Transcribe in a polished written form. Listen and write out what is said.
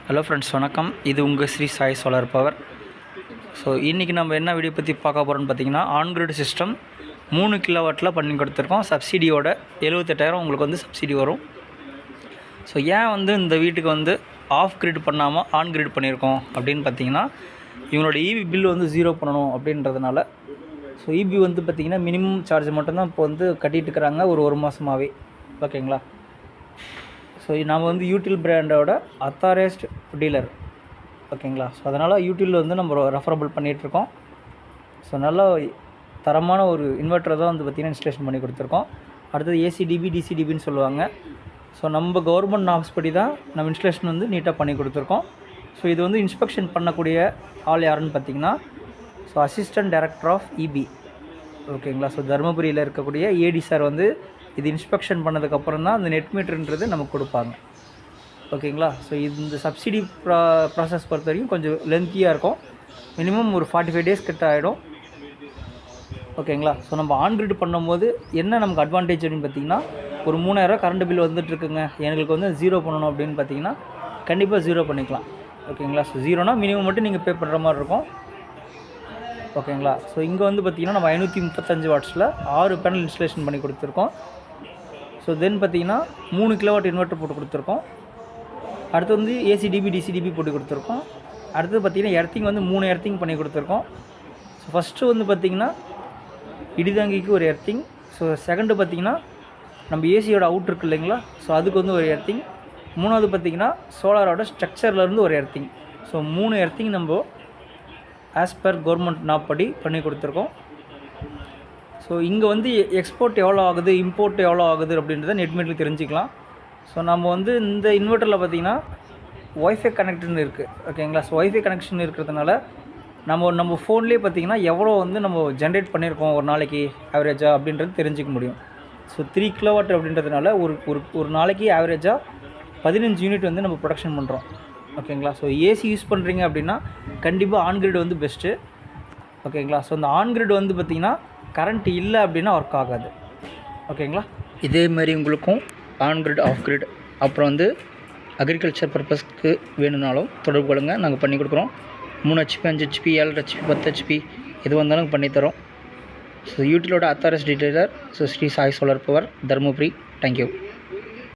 Hello friends, வணக்கம். இது உங்கள் Sri Sai solar power. So இன்றைக்கி நம்ம என்ன வீடியோ பற்றி பார்க்க போகிறோம்னு பார்த்தீங்கன்னா, ஆன் கிரிட் சிஸ்டம் 3 கிலோவாட்டில் பண்ணி கொடுத்துருக்கோம். சப்சிடியோட 78,000 உங்களுக்கு வந்து சப்சிடி வரும். ஸோ ஏன் வந்து இந்த வீட்டுக்கு வந்து ஆஃப் கிரிட் பண்ணாமல் ஆன் கிரிட் பண்ணியிருக்கோம் அப்படின்னு பார்த்தீங்கன்னா, இவங்களோட இபி பில் வந்து 0 பண்ணணும் அப்படின்றதுனால. ஸோ இபி வந்து பார்த்திங்கன்னா மினிமம் சார்ஜ் மட்டும்தான் இப்போ வந்து கட்டிகிட்டு இருக்கிறாங்க ஒரு மாதமாகவே. ஓகேங்களா? ஸோ நம்ம வந்து யூட்டில் பிராண்டோட அத்தாரைஸ்டு டீலர். ஓகேங்களா? ஸோ அதனால் யூட்டில் வந்து நம்ம ரெஃபரபிள் பண்ணிகிட்ருக்கோம். ஸோ நல்ல தரமான ஒரு இன்வெர்ட்டர் தான் வந்து பார்த்திங்கன்னா இன்ஸ்டலேஷன் பண்ணி கொடுத்துருக்கோம். அடுத்தது ஏசிடிபி டிசிடிபின்னு சொல்லுவாங்க. ஸோ நம்ம கவர்மெண்ட் நார்ம்ஸ் படி தான் நம்ம இன்ஸ்டலேஷன் வந்து நீட்டாக பண்ணி கொடுத்துருக்கோம். ஸோ இது வந்து இன்ஸ்பெக்ஷன் பண்ணக்கூடிய ஆள் யாருன்னு பார்த்திங்கன்னா, so assistant director of EB. ஓகேங்களா? ஸோ தருமபுரியில் இருக்கக்கூடிய ஏடி சார் வந்து இது இன்ஸ்பெக்ஷன் பண்ணதுக்கப்புறம் தான் அந்த நெட் மீட்டருன்றது நமக்கு கொடுப்பாங்க. ஓகேங்களா? ஸோ இந்த சப்சிடி ப்ராசஸ் பொறுத்த வரைக்கும் கொஞ்சம் லென்த்தியாக இருக்கும். மினிமம் ஒரு 45 டேஸ் கிட்ட ஆகிடும். ஓகேங்களா? ஸோ நம்ம ஆன் கிரிட் பண்ணும்போது என்ன நமக்கு அட்வான்டேஜ் அப்படின்னு பார்த்திங்கன்னா, ஒரு 3000 கரண்ட் பில் வந்துட்டுருக்குங்க, எங்களுக்கு வந்து 0 பண்ணணும் அப்படின்னு பார்த்தீங்கன்னா கண்டிப்பாக 0 பண்ணிக்கலாம். ஓகேங்களா? ஸோ 0னா மினிமம் மட்டும் நீங்கள் பே பண்ணுற மாதிரி இருக்கும். ஓகேங்களா? ஸோ இங்கே வந்து பார்த்திங்கன்னா நம்ம 535 வாட்ஸில் 6 பேனல் இன்ஸ்டலேஷன் பண்ணி கொடுத்துருக்கோம். ஸோ தென் பார்த்திங்கன்னா 3 கிலோவாட் இன்வெர்ட்டர் போட்டு கொடுத்துருக்கோம். அடுத்து வந்து ஏசிடிபி டிசிடிபி போட்டு கொடுத்துருக்கோம். அடுத்தது பார்த்திங்கன்னா எர்த்திங் வந்து 3 எர்த்திங் பண்ணி கொடுத்துருக்கோம். ஸோ ஃபஸ்ட்டு வந்து பார்த்திங்கன்னா இடிதாங்கிக்கு ஒரு எர்த்திங். ஸோ செகண்டு பார்த்திங்கன்னா நம்ம ஏசியோட அவுட் இருக்குது இல்லைங்களா, ஸோ அதுக்கு வந்து ஒரு எர்த்திங். மூணாவது பார்த்திங்கன்னா சோலாரோட ஸ்ட்ரக்சர்லேருந்து ஒரு எர்த்திங். ஸோ 3 எர்த்திங் நம்ம ஆஸ் பர் கவர்மெண்ட் நாப் படி பண்ணி கொடுத்துருக்கோம். ஸோ இங்கே வந்து எக்ஸ்போர்ட் எவ்வளோ ஆகுது, இம்போர்ட் எவ்வளோ ஆகுது அப்படின்றத நெட் மீட்டரில் தெரிஞ்சுக்கலாம். ஸோ நம்ம வந்து இந்த இன்வெர்ட்டரில் பார்த்திங்கன்னா ஒய்ஃபை கனெக்ஷன் இருக்குது. ஓகேங்களா? ஸோ ஒய்ஃபை கனெக்ஷன் இருக்கிறதுனால நம்ம ஃபோன்லேயே பார்த்திங்கன்னா எவ்வளோ வந்து நம்ம ஜென்ரேட் பண்ணியிருக்கோம் ஒரு நாளைக்கு ஆவரேஜாக அப்படின்றது தெரிஞ்சிக்க முடியும். ஸோ 3 கிலோவாட் அப்படின்றதுனால ஒரு நாளைக்கு ஆவரேஜாக 15 யூனிட் வந்து நம்ம ப்ரொடக்ஷன் பண்ணுறோம். ஓகேங்களா? ஸோ ஏசி யூஸ் பண்ணுறீங்க அப்படின்னா கண்டிப்பாக ஆன் கிரிட் வந்து பெஸ்ட்டு. ஓகேங்களா? ஸோ இந்த ஆன் கிரிட் வந்து பார்த்திங்கன்னா கரண்ட் இல்லை அப்படின்னா ஒர்க் ஆகாது. ஓகேங்களா? இதேமாரி உங்களுக்கும் ஆன் கிரிட் ஆஃப் கிரிட் அப்புறம் வந்து அக்ரிகல்ச்சர் பர்பஸ்க்கு வேணும்னாலும் தொடர்பு கொள்ளுங்கள், நாங்கள் பண்ணி கொடுக்குறோம். 3 HP 5 HP 7 HP 10 HP எது வந்தாலும் பண்ணித்தரோம். ஸோ யூட்டிலோட authorised dealer so Sri Sai solar power, Dharmapuri. Thank you.